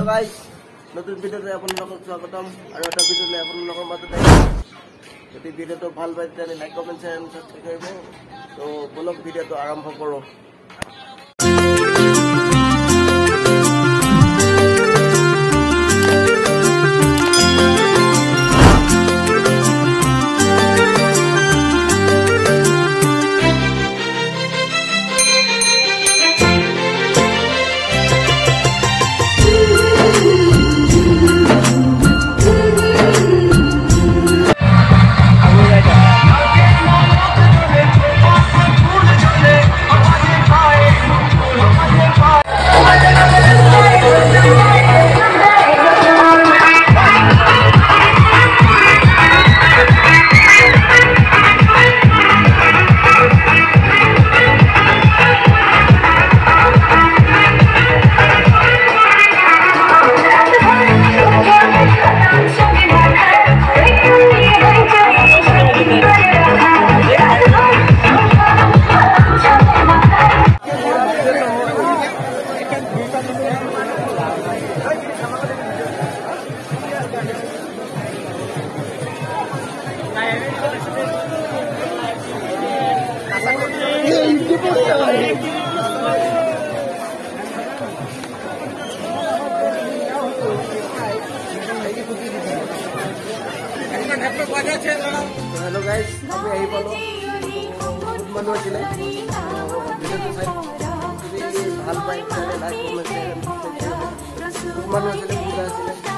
Hello guys, নতুন ভিডিওতে আপোনালোকক স্বাগতম আৰু এটা ভিডিওলৈ আপোনালোকৰ মাজত যদি ভিডিওটো ভাল পায় তেনে লাইক কমেন্ট শেয়াৰ সাবস্ক্ৰাইব কৰিব তো বলক ভিডিওটো আৰম্ভ কৰো Hello guys, kami ahi palo. Good manu chile. Video to sai. Really hal pai chale like comment share. Good manu chile, good chile.